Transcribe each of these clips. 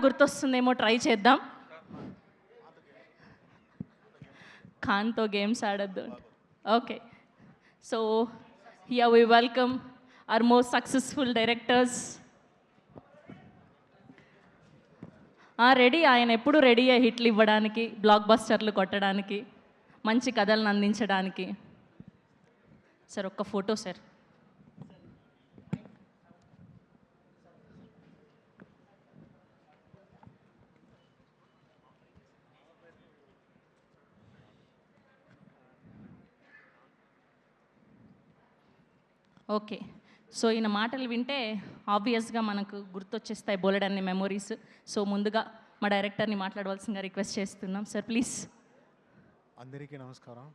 గుర్తొస్తుందేమో try చేద్దాం. ఖాన్తో games ఆడద్దు. Okay, so here we welcome our most successful directors. Ready, ఆయన ఎప్పుడు రెడీ హిట్లు ఇవ్వడానికి, బ్లాక్ బస్టర్లు కొట్టడానికి, మంచి కథలను అందించడానికి. సార్ ఒక్క ఫోటో సార్. ఓకే, సో ఈయన మాటలు వింటే ఆబ్వియస్గా మనకు గుర్తొచ్చేస్తాయి బోలెడన్ని మెమొరీస్. సో ముందుగా మా డైరెక్టర్ని మాట్లాడవలసిందిగా రిక్వెస్ట్ చేస్తున్నాం. Sir please. అందరికీ నమస్కారం.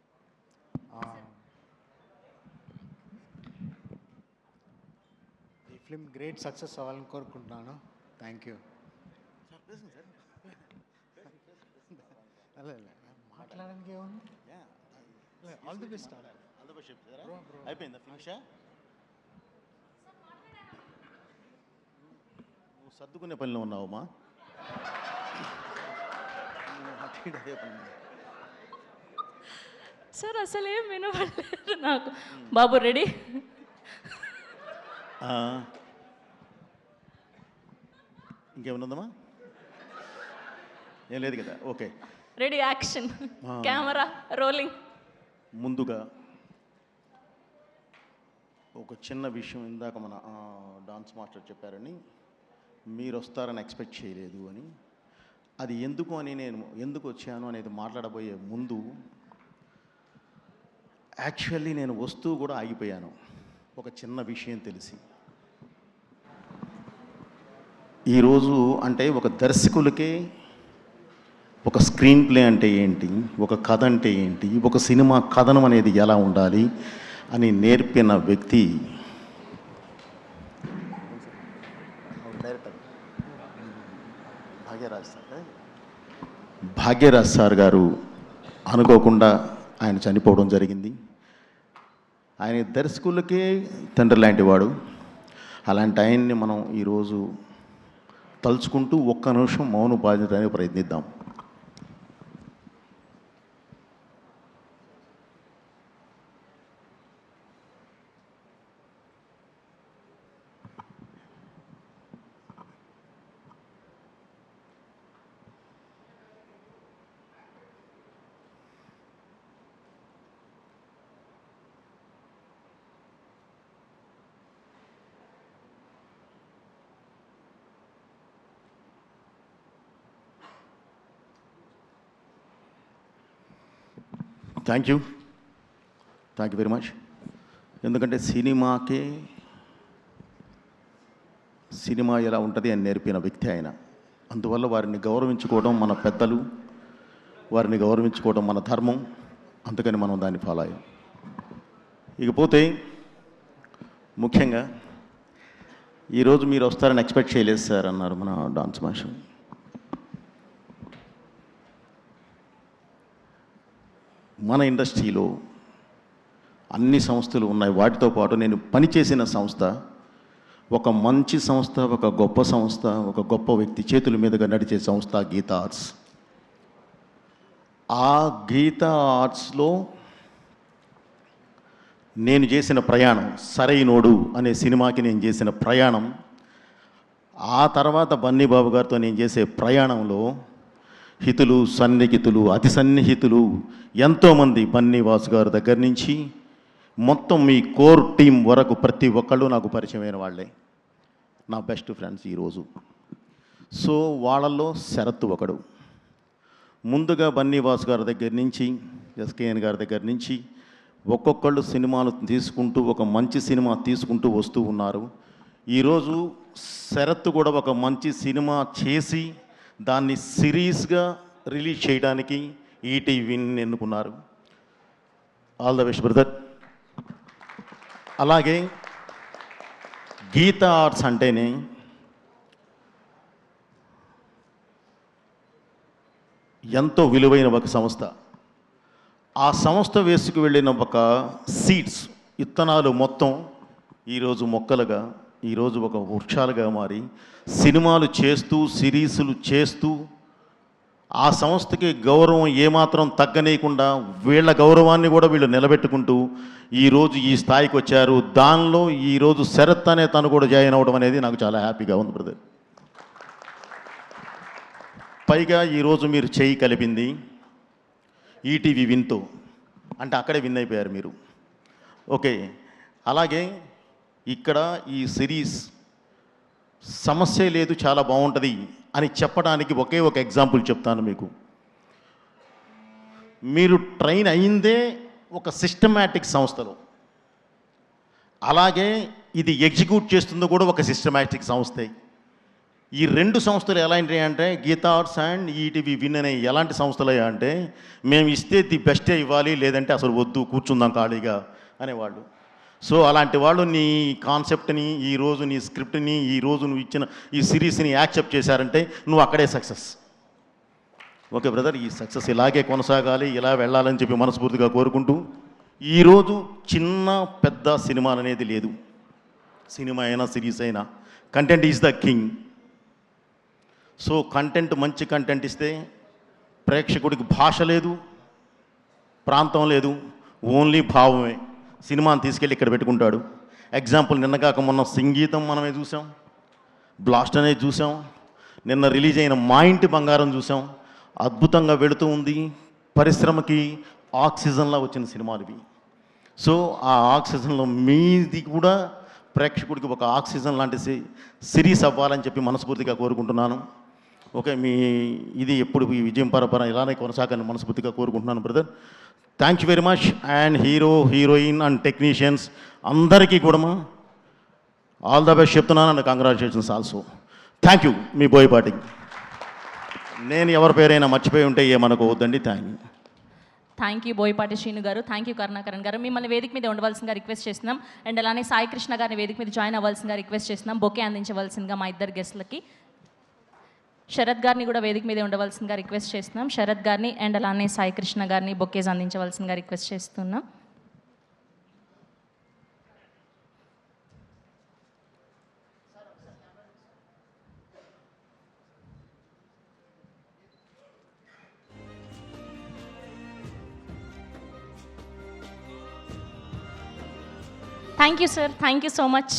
ఈ ఫిల్మ్ గ్రేట్ సక్సెస్ అవ్వాలని కోరుకుంటున్నాను. Thank you. మాట్లాడడానికి ఏముంది? All the best. అయిపోయిందా ఫినిషా? నువ్వు సర్దుకునే పనిలో ఉన్నావమ్మా. సార్ అసలు ఏం వినపడలేదు నాకు. బాబు రెడీ? ఇంకేమన్నదమ్మా? ఏం లేదు కదా. Okay, ready, action, camera rolling. ముందుగా ఒక చిన్న విషయం, ఇందాక మన డాన్స్ మాస్టర్ చెప్పారని, మీరు వస్తారని ఎక్స్పెక్ట్ చేయలేదు అని. అది ఎందుకు అని, నేను ఎందుకు వచ్చాను అనేది మాట్లాడబోయే ముందు, యాక్చువల్లీ నేను వస్తూ కూడా ఆగిపోయాను ఒక చిన్న విషయం తెలిసి. ఈరోజు అంటే ఒక దర్శకులకే ఒక స్క్రీన్ ప్లే అంటే ఏంటి, ఒక కథ అంటే ఏంటి, ఒక సినిమా కథనం అనేది ఎలా ఉండాలి అని నేర్పిన వ్యక్తి డైరెక్టర్ భాగ్యరాజ్ సార్ గారు. అనుకోకుండా ఆయన చనిపోవడం జరిగింది. ఆయన దర్శకులకే తండ్రి లాంటి వాడు. అలాంటి ఆయన్ని మనం ఈరోజు తలుచుకుంటూ ఒక్క నిమిషం మౌన బాధ్యతని ప్రయత్నిద్దాం. Thank you very much. ఎందుకంటే సినిమా ఎలా ఉంటుంది అని నేర్పిన వ్యక్తి ఆయన. అందువల్ల వారిని గౌరవించుకోవడం మన పెద్దలు, వారిని గౌరవించుకోవడం మన ధర్మం. అందుకని మనం దాన్ని ఫాలో అయ్యాం. ఇకపోతే ముఖ్యంగా ఈరోజు మీరు వస్తారని ఎక్స్పెక్ట్ చేయలేదు సార్ అన్నారు మన డాన్స్ మాస్టర్. మన ఇండస్ట్రీలో అన్ని సంస్థలు ఉన్నాయి. వాటితో పాటు నేను పనిచేసిన సంస్థ ఒక మంచి సంస్థ, ఒక గొప్ప సంస్థ, ఒక గొప్ప వ్యక్తి చేతుల మీదుగా నడిచే సంస్థ గీతా ఆర్ట్స్. ఆ గీతా ఆర్ట్స్లో నేను చేసిన ప్రయాణం, సరైనోడు అనే సినిమాకి నేను చేసిన ప్రయాణం, ఆ తర్వాత బన్నీ బాబు గారితో నేను చేసే ప్రయాణంలో హితులు, సన్నిహితులు, అతి సన్నిహితులు ఎంతోమంది, బన్నీ వాసు గారి దగ్గర నుంచి మొత్తం మీ కోర్ టీం వరకు ప్రతి ఒక్కళ్ళు నాకు పరిచయమైన వాళ్ళే, నా బెస్ట్ ఫ్రెండ్స్ ఈరోజు. సో వాళ్ళల్లో శరత్ ఒకడు. ముందుగా బన్నీ వాసు గారి దగ్గర నుంచి, ఎస్కేఎన్ గారి దగ్గర నుంచి ఒక్కొక్కళ్ళు సినిమాలు తీసుకుంటూ, ఒక మంచి సినిమా తీసుకుంటూ వస్తూ ఉన్నారు. ఈరోజు శరత్ కూడా ఒక మంచి సినిమా చేసి దాన్ని సిరీస్గా రిలీజ్ చేయడానికి ఈటీవీని ఎన్నుకున్నారు. All the best brother. అలాగే గీతా ఆర్ట్స్ అంటేనే ఎంతో విలువైన ఒక సంస్థ. ఆ సంస్థ వేసుకు వెళ్ళిన ఒక సీడ్స్, విత్తనాలు మొత్తం ఈరోజు మొక్కలుగా ఈరోజు ఒక వృక్షాలుగా మారి సినిమాలు చేస్తూ సిరీసులు చేస్తూ ఆ సంస్థకి గౌరవం ఏమాత్రం తగ్గనీయకుండా వీళ్ళ గౌరవాన్ని కూడా వీళ్ళు నిలబెట్టుకుంటూ ఈరోజు ఈ స్థాయికి వచ్చారు. దానిలో ఈరోజు శరత్ అనే తను కూడా జాయిన్ అవ్వడం అనేది నాకు చాలా హ్యాపీగా ఉంది బ్రదర్. పైగా ఈరోజు మీరు చేయి కలిపింది ఈటీవీ విన్తో, అంటే అక్కడే విన్ అయిపోయారు మీరు. ఓకే, అలాగే ఇక్కడ ఈ సిరీస్ సమస్య లేదు, చాలా బాగుంటుంది అని చెప్పడానికి ఒకే ఒక ఎగ్జాంపుల్ చెప్తాను మీకు. మీరు ట్రైన్ అయిందే ఒక సిస్టమాటిక్ సంస్థలో, అలాగే ఇది ఎగ్జిక్యూట్ చేస్తుందో కూడా ఒక సిస్టమాటిక్ సంస్థే. ఈ రెండు సంస్థలు ఎలాంటివి అంటే Geetha Arts and ETV Win అనే ఎలాంటి సంస్థలు అంటే మేము ఇస్తే ది బెస్టే ఇవ్వాలి, లేదంటే అసలు వద్దు కూర్చుందాం ఖాళీగా అనేవాళ్ళు. సో అలాంటి వాళ్ళు నీ కాన్సెప్ట్ని, ఈరోజు నీ స్క్రిప్ట్ని, ఈరోజు నువ్వు ఇచ్చిన ఈ సిరీస్ని యాక్సెప్ట్ చేశారంటే నువ్వు అక్కడే సక్సెస్. ఓకే బ్రదర్, ఈ సక్సెస్ ఇలాగే కొనసాగాలి, ఇలా వెళ్ళాలని చెప్పి మనస్ఫూర్తిగా కోరుకుంటూ, ఈరోజు చిన్న పెద్ద సినిమాలు అనేది లేదు. సినిమా అయినా సిరీస్ అయినా content is the king. So content, మంచి కంటెంట్ ఇస్తే ప్రేక్షకుడికి భాష లేదు, ప్రాంతం లేదు, ఓన్లీ భావమే. సినిమాని తీసుకెళ్ళి ఇక్కడ పెట్టుకుంటాడు. ఎగ్జాంపుల్, నిన్న కాక మొన్న సంగీతం మనమే చూసాం, బ్లాస్ట్ అనేది చూసాం, నిన్న రిలీజ్ అయిన మా ఇంటి బంగారం చూసాం. అద్భుతంగా వెళుతూ ఉంది. పరిశ్రమకి ఆక్సిజన్లా వచ్చిన సినిమాలు ఇవి. సో ఆ ఆక్సిజన్లో మీది కూడా ప్రేక్షకుడికి ఒక ఆక్సిజన్ లాంటి సిరీస్ అవ్వాలని చెప్పి మనస్ఫూర్తిగా కోరుకుంటున్నాను. ఓకే, మీ ఇది ఎప్పుడు ఈ విజయం పరపర ఇలానే కొనసాగాలని మనస్ఫూర్తిగా కోరుకుంటున్నాను brother. Thank you very much. And hero, heroine and technicians అందరికీ కూడా ఆల్ ద బెస్ట్ చెప్తున్నాను and congratulations also. Thank you. మీ బోయపాటి. నేను ఎవరి పేరైనా మర్చిపోయి ఉంటే ఏమనుకోవద్దండి. థ్యాంక్ యూ బోయపాటి శ్రీను గారు. థ్యాంక్ యూ కరుణాకరణ్ గారు. మిమ్మల్ని వేదిక మీద ఉండవలసిందిగా రిక్వెస్ట్ చేస్తున్నాం. అండ్ అలానే సాయి కృష్ణ గారిని వేదిక మీద జాయిన్ అవ్వాల్సిందిగా రిక్వెస్ట్ చేస్తున్నాం. బొకే అందించవలసిందిగా మా ఇద్దరు గెస్ట్లకి. శరత్ గారిని కూడా వేదిక మీద ఉండవలసిందిగా రిక్వెస్ట్ చేస్తున్నాం. శరత్ గారిని అండ్ అలానే సాయి కృష్ణ గారిని బొకేస్ అందించవలసిందిగా రిక్వెస్ట్ చేస్తున్నాం. Thank you sir, thank you so much.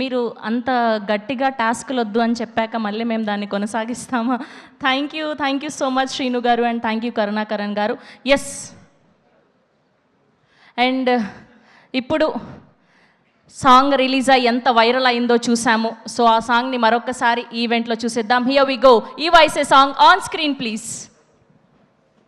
మీరు అంత గట్టిగా టాస్క్లు వద్దు అని చెప్పాక మళ్ళీ మేము దాన్ని కొనసాగిస్తామా? Thank you so much Srinu గారు అండ్ థ్యాంక్ యూ కరుణాకరణ్ గారు. ఎస్, అండ్ ఇప్పుడు సాంగ్ రిలీజ్ అయ్యి ఎంత వైరల్ అయిందో చూసాము. సో ఆ సాంగ్ని మరొకసారి ఈవెంట్లో చూసేద్దాం. Here we go. ఈ వాయిస్ ఏ సాంగ్ ఆన్ స్క్రీన్ ప్లీజ్.